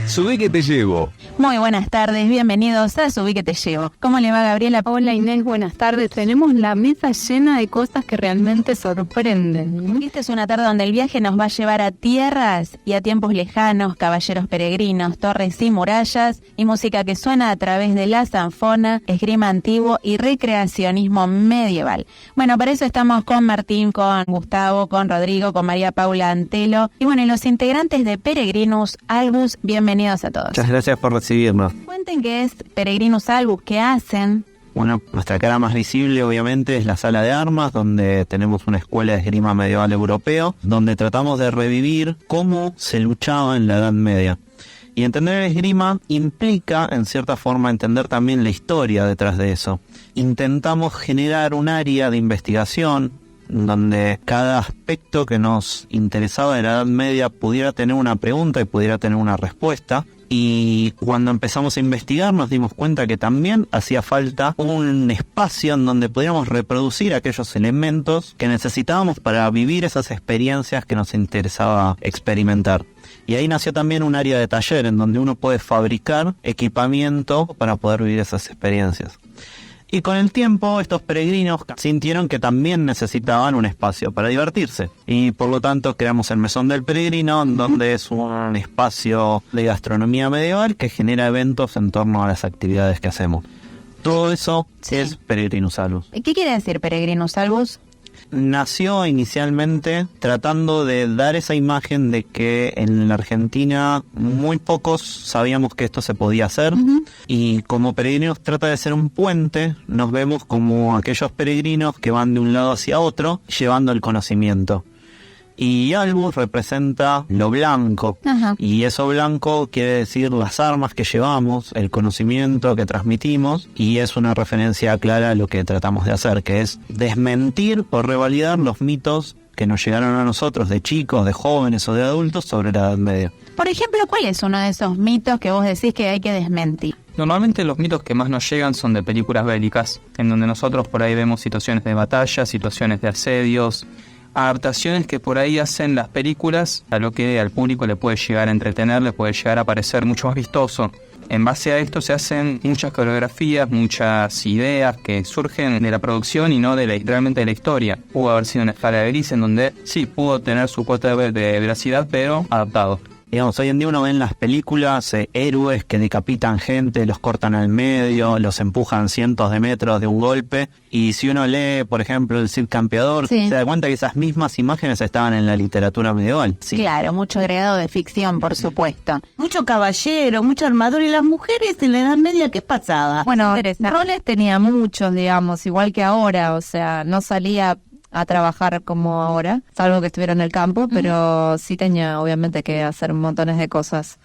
Subí que te llevo. Muy buenas tardes, bienvenidos a Subí que te llevo. ¿Cómo le va, Gabriela? Hola Inés, buenas tardes. Tenemos la mesa llena de cosas que realmente sorprenden. Esta es una tarde donde el viaje nos va a llevar a tierras y a tiempos lejanos, caballeros peregrinos, torres y murallas, y música que suena a través de la zanfona, esgrima antiguo y recreacionismo medieval. Bueno, para eso estamos con Martín, con Gustavo, con Rodrigo, con María Paula Antelo, y bueno, y los integrantes de Peregrinus Albus. Bienvenidos a todos. Muchas gracias por recibirnos. Cuenten qué es Peregrinus Albus, qué hacen. Bueno, nuestra cara más visible obviamente es la sala de armas, donde tenemos una escuela de esgrima medieval europeo, donde tratamos de revivir cómo se luchaba en la Edad Media. Y entender el esgrima implica, en cierta forma, entender también la historia detrás de eso. Intentamos generar un área de investigación donde cada aspecto que nos interesaba de la Edad Media pudiera tener una pregunta y pudiera tener una respuesta. Y cuando empezamos a investigar nos dimos cuenta que también hacía falta un espacio en donde pudiéramos reproducir aquellos elementos que necesitábamos para vivir esas experiencias que nos interesaba experimentar. Y ahí nació también un área de taller en donde uno puede fabricar equipamiento para poder vivir esas experiencias. Y con el tiempo estos peregrinos sintieron que también necesitaban un espacio para divertirse. Y por lo tanto creamos el Mesón del Peregrino, donde es un espacio de gastronomía medieval que genera eventos en torno a las actividades que hacemos. Todo eso es Peregrinus Albus. ¿Qué quiere decir Peregrinus Albus? Nació inicialmente tratando de dar esa imagen de que en la Argentina muy pocos sabíamos que esto se podía hacer, y como peregrinos trata de ser un puente. Nos vemos como aquellos peregrinos que van de un lado hacia otro llevando el conocimiento. Y Albus representa lo blanco. Ajá. Y eso blanco quiere decir las armas que llevamos, el conocimiento que transmitimos, y es una referencia clara a lo que tratamos de hacer, que es desmentir o revalidar los mitos que nos llegaron a nosotros de chicos, de jóvenes o de adultos sobre la Edad Media. Por ejemplo, ¿cuál es uno de esos mitos que vos decís que hay que desmentir? Normalmente los mitos que más nos llegan son de películas bélicas, en donde nosotros por ahí vemos situaciones de batalla, situaciones de asedios, adaptaciones que por ahí hacen las películas a lo que al público le puede llegar a entretener, le puede llegar a parecer mucho más vistoso. En base a esto se hacen muchas coreografías, muchas ideas que surgen de la producción y no realmente de la historia. Pudo haber sido una escala de gris en donde sí pudo tener su cuota de veracidad, pero adaptado. Digamos, hoy en día uno ve en las películas héroes que decapitan gente, los cortan al medio, los empujan cientos de metros de un golpe. Y si uno lee, por ejemplo, el Cid Campeador, se da cuenta que esas mismas imágenes estaban en la literatura medieval. Sí. Claro, mucho agregado de ficción, por supuesto. Mucho caballero, mucha armadura, y las mujeres en la Edad Media, ¿qué pasaba? Bueno, roles tenía muchos, digamos, igual que ahora, o sea, no salía a trabajar como ahora, salvo que estuviera en el campo, pero sí tenía obviamente que hacer montones de cosas.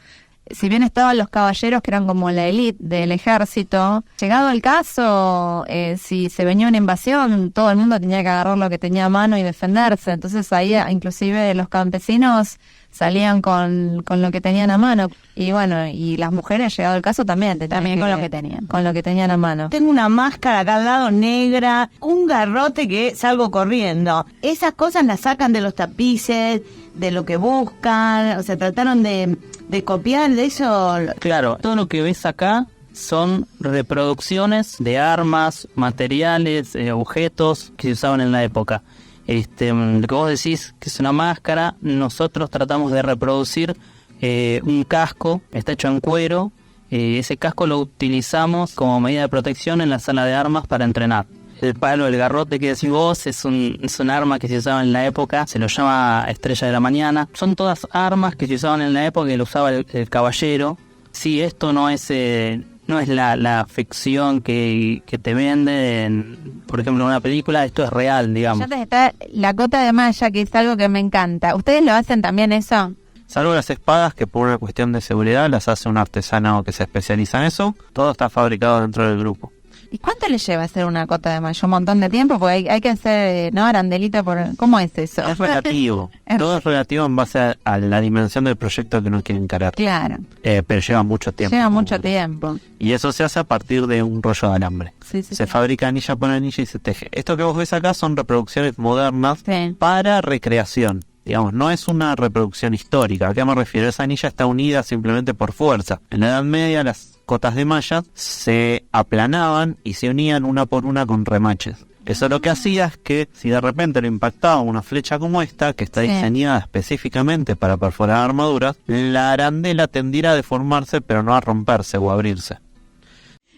Si bien estaban los caballeros que eran como la élite del ejército, llegado el caso, si se venía una invasión, todo el mundo tenía que agarrar lo que tenía a mano y defenderse. Entonces ahí inclusive los campesinos salían con lo que tenían a mano. Y bueno, y las mujeres, llegado el caso, también con lo que tenían. Con lo que tenían a mano. Tengo una máscara acá al lado negra, un garrote que salgo corriendo. Esas cosas las sacan de los tapices, de lo que buscan, o sea, trataron de copiar de eso. Claro, todo lo que ves acá son reproducciones de armas, materiales, objetos que se usaban en la época. Lo que vos decís que es una máscara, nosotros tratamos de reproducir un casco, está hecho en cuero. Ese casco lo utilizamos como medida de protección en la sala de armas para entrenar. El palo, el garrote que decís vos, es un arma que se usaba en la época, se lo llama Estrella de la Mañana. Son todas armas que se usaban en la época y lo usaba el caballero. Sí, esto no es la ficción que te venden, por ejemplo, en una película. Esto es real, digamos. Ya está la cota de malla, que es algo que me encanta. ¿Ustedes lo hacen también eso? Salvo las espadas, que por una cuestión de seguridad las hace un artesano que se especializa en eso. Todo está fabricado dentro del grupo. ¿Y cuánto le lleva hacer una cota de mayo? Un montón de tiempo, porque hay que hacer, ¿no? Arandelita por... ¿Cómo es eso? Es relativo. Todo es relativo en base a la dimensión del proyecto que uno quiere encarar. Claro. Pero lleva mucho tiempo. Lleva mucho tiempo. Y eso se hace a partir de un rollo de alambre. Se fabrica anilla por anilla y se teje. Esto que vos ves acá son reproducciones modernas para recreación. Digamos, no es una reproducción histórica. ¿A qué me refiero? Esa anilla está unida simplemente por fuerza. En la Edad Media las cotas de mallas se aplanaban y se unían una por una con remaches. Eso lo que hacía es que si de repente le impactaba una flecha como esta, que está diseñada específicamente para perforar armaduras, la arandela tendiera a deformarse pero no a romperse o a abrirse.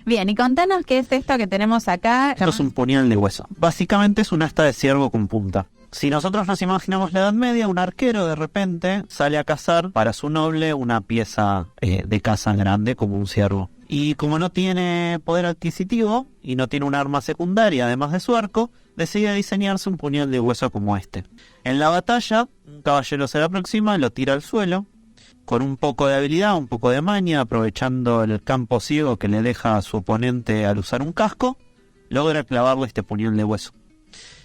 Bien, y contanos qué es esto que tenemos acá. Esto es un puñal de hueso. Básicamente es una asta de ciervo con punta. Si nosotros nos imaginamos la Edad Media, un arquero de repente sale a cazar para su noble una pieza de caza grande como un ciervo. Y como no tiene poder adquisitivo y no tiene un arma secundaria además de su arco, decide diseñarse un puñal de hueso como este. En la batalla, un caballero se le aproxima, lo tira al suelo. Con un poco de habilidad, un poco de maña, aprovechando el campo ciego que le deja a su oponente al usar un casco, logra clavarle este puñal de hueso.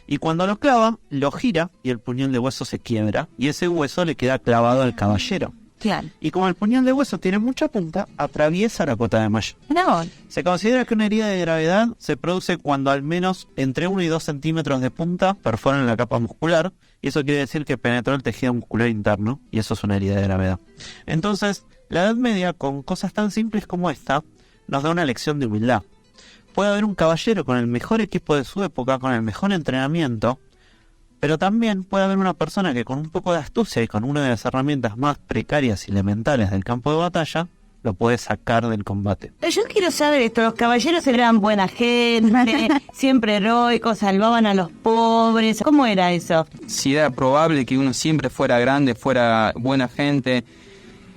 Y cuando lo clava, lo gira y el puñal de hueso se quiebra y ese hueso le queda clavado al caballero. Claro. Y como el puñal de hueso tiene mucha punta, atraviesa la cota de malla. No. Se considera que una herida de gravedad se produce cuando al menos entre 1 y 2 centímetros de punta perforan la capa muscular, y eso quiere decir que penetró el tejido muscular interno, y eso es una herida de gravedad. Entonces, la Edad Media, con cosas tan simples como esta, nos da una lección de humildad. Puede haber un caballero con el mejor equipo de su época, con el mejor entrenamiento, pero también puede haber una persona que con un poco de astucia y con una de las herramientas más precarias y elementales del campo de batalla, lo puede sacar del combate. Yo quiero saber esto, los caballeros eran buena gente, siempre heroicos, salvaban a los pobres, ¿cómo era eso? Si era probable que uno siempre fuera grande, fuera buena gente.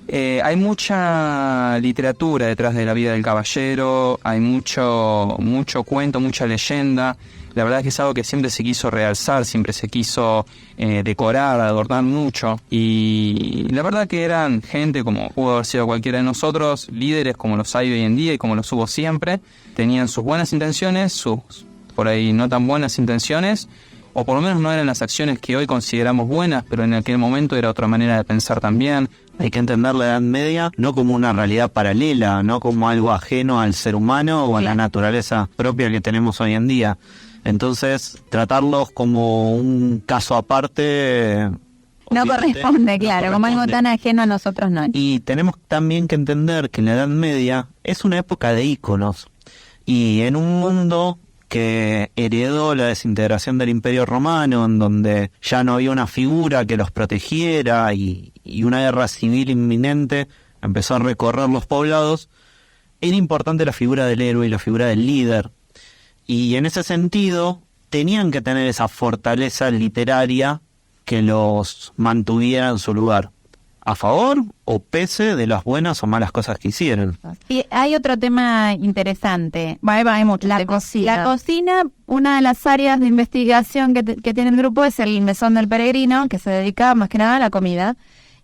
Hay mucha literatura detrás de la vida del caballero, hay mucho cuento, mucha leyenda. La verdad es que es algo que siempre se quiso realzar, siempre se quiso decorar, adornar mucho. Y la verdad que eran gente como pudo haber sido cualquiera de nosotros, líderes como los hay hoy en día y como los hubo siempre. Tenían sus buenas intenciones, sus por ahí no tan buenas intenciones, o por lo menos no eran las acciones que hoy consideramos buenas, pero en aquel momento era otra manera de pensar también. Hay que entender la Edad Media no como una realidad paralela, no como algo ajeno al ser humano o a la naturaleza propia que tenemos hoy en día. Entonces, tratarlos como un caso aparte no corresponde, claro, como algo tan ajeno a nosotros no. Y tenemos también que entender que la Edad Media es una época de íconos. Y en un mundo que heredó la desintegración del Imperio Romano, en donde ya no había una figura que los protegiera y una guerra civil inminente empezó a recorrer los poblados, era importante la figura del héroe y la figura del líder. Y en ese sentido, tenían que tener esa fortaleza literaria que los mantuviera en su lugar, a favor o pese de las buenas o malas cosas que hicieron. Y hay otro tema interesante. Hay mucho. La cocina. La cocina, una de las áreas de investigación que tiene el grupo es el Mesón del Peregrino, que se dedica más que nada a la comida.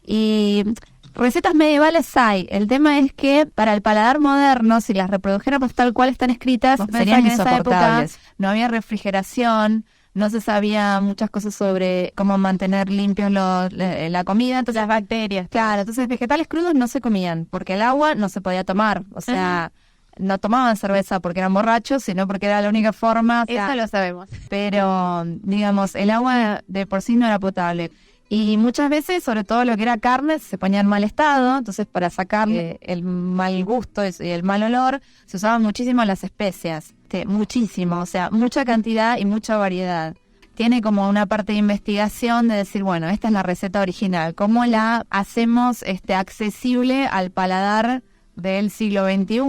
Y recetas medievales hay. El tema es que para el paladar moderno, si las reprodujéramos tal cual están escritas, serían en esa época insoportables. no había refrigeración, no se sabía muchas cosas sobre cómo mantener limpios la comida, entonces las bacterias. Claro, entonces vegetales crudos no se comían, porque el agua no se podía tomar. O sea, no tomaban cerveza porque eran borrachos, sino porque era la única forma. Eso lo sabemos. Pero, digamos, el agua de por sí no era potable. Y muchas veces, sobre todo lo que era carne, se ponía en mal estado, entonces para sacarle el mal gusto y el mal olor, se usaban muchísimo las especias, muchísimo, o sea, mucha cantidad y mucha variedad. Tiene como una parte de investigación de decir, bueno, esta es la receta original, ¿cómo la hacemos accesible al paladar del siglo XXI?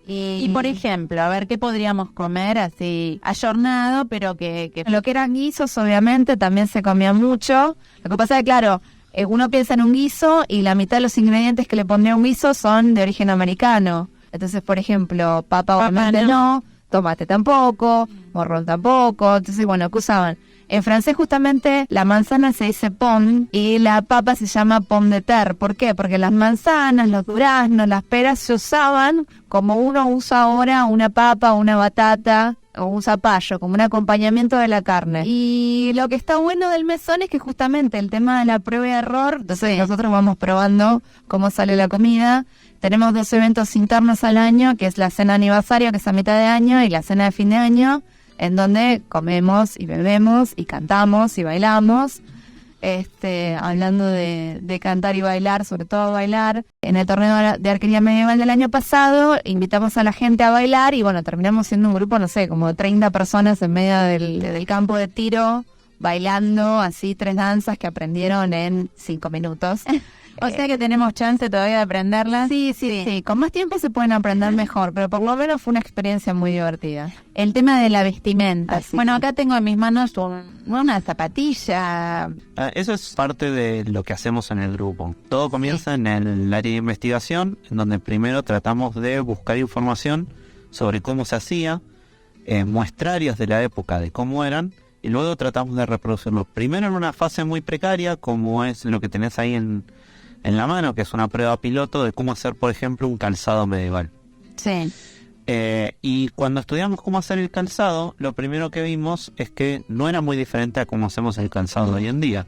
Y por ejemplo, a ver, ¿qué podríamos comer así ayornado, pero que... Lo que eran guisos, obviamente, también se comía mucho. Lo que pasa es que, claro, uno piensa en un guiso y la mitad de los ingredientes que le pondría a un guiso son de origen americano. Entonces, por ejemplo, papa obviamente no, tomate tampoco, morrón tampoco. Entonces, bueno, ¿qué usaban? En francés justamente la manzana se dice pomme y la papa se llama pomme de terre. ¿Por qué? Porque las manzanas, los duraznos, las peras se usaban como uno usa ahora una papa, una batata o un zapallo, como un acompañamiento de la carne. Y lo que está bueno del mesón es que justamente el tema de la prueba y error, entonces nosotros vamos probando cómo sale la comida. Tenemos 2 eventos internos al año, que es la cena aniversario, que es a mitad de año, y la cena de fin de año, en donde comemos y bebemos y cantamos y bailamos. hablando de cantar y bailar, sobre todo bailar. En el torneo de arquería medieval del año pasado, invitamos a la gente a bailar y bueno, terminamos siendo un grupo, no sé, como de 30 personas en medio del campo de tiro, bailando así 3 danzas que aprendieron en 5 minutos. O sea que tenemos chance todavía de aprenderlas. Sí. Con más tiempo se pueden aprender mejor, pero por lo menos fue una experiencia muy divertida. El tema de la vestimenta. Bueno, sí. acá tengo en mis manos una zapatilla. Eso es parte de lo que hacemos en el grupo. Todo comienza en el área de investigación, en donde primero tratamos de buscar información sobre cómo se hacía, muestrarios de la época de cómo eran, y luego tratamos de reproducirlo. Primero en una fase muy precaria, como es lo que tenés ahí en la mano, que es una prueba piloto de cómo hacer, por ejemplo, un calzado medieval. Sí. Y cuando estudiamos cómo hacer el calzado, lo primero que vimos es que no era muy diferente a cómo hacemos el calzado hoy en día.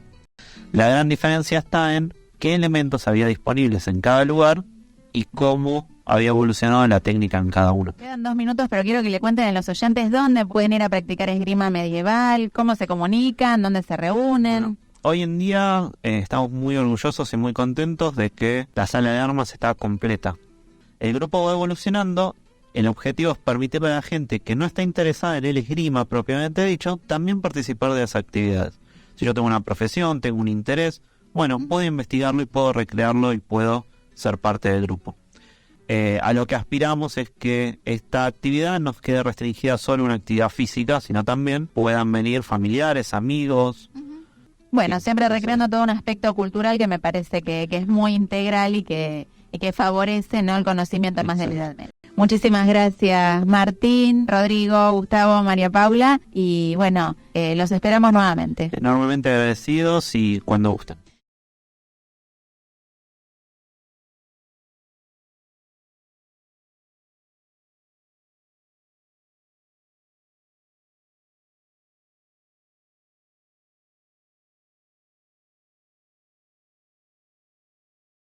La gran diferencia está en qué elementos había disponibles en cada lugar y cómo había evolucionado la técnica en cada uno. Quedan 2 minutos, pero quiero que le cuenten a los oyentes dónde pueden ir a practicar esgrima medieval, cómo se comunican, dónde se reúnen. Bueno, hoy en día estamos muy orgullosos y muy contentos de que la sala de armas está completa. El grupo va evolucionando. El objetivo es permitirle a la gente que no está interesada en el esgrima propiamente dicho, también participar de las actividades. Si yo tengo una profesión, tengo un interés, bueno, puedo investigarlo y puedo recrearlo y puedo ser parte del grupo. A lo que aspiramos es que esta actividad no quede restringida solo a una actividad física, sino también puedan venir familiares, amigos. Bueno, siempre recreando todo un aspecto cultural que me parece que es muy integral y que favorece, ¿no?, el conocimiento más de la Edad Media. Muchísimas gracias, Martín, Rodrigo, Gustavo, María Paula, y bueno, los esperamos nuevamente. Enormemente agradecidos y cuando gusten.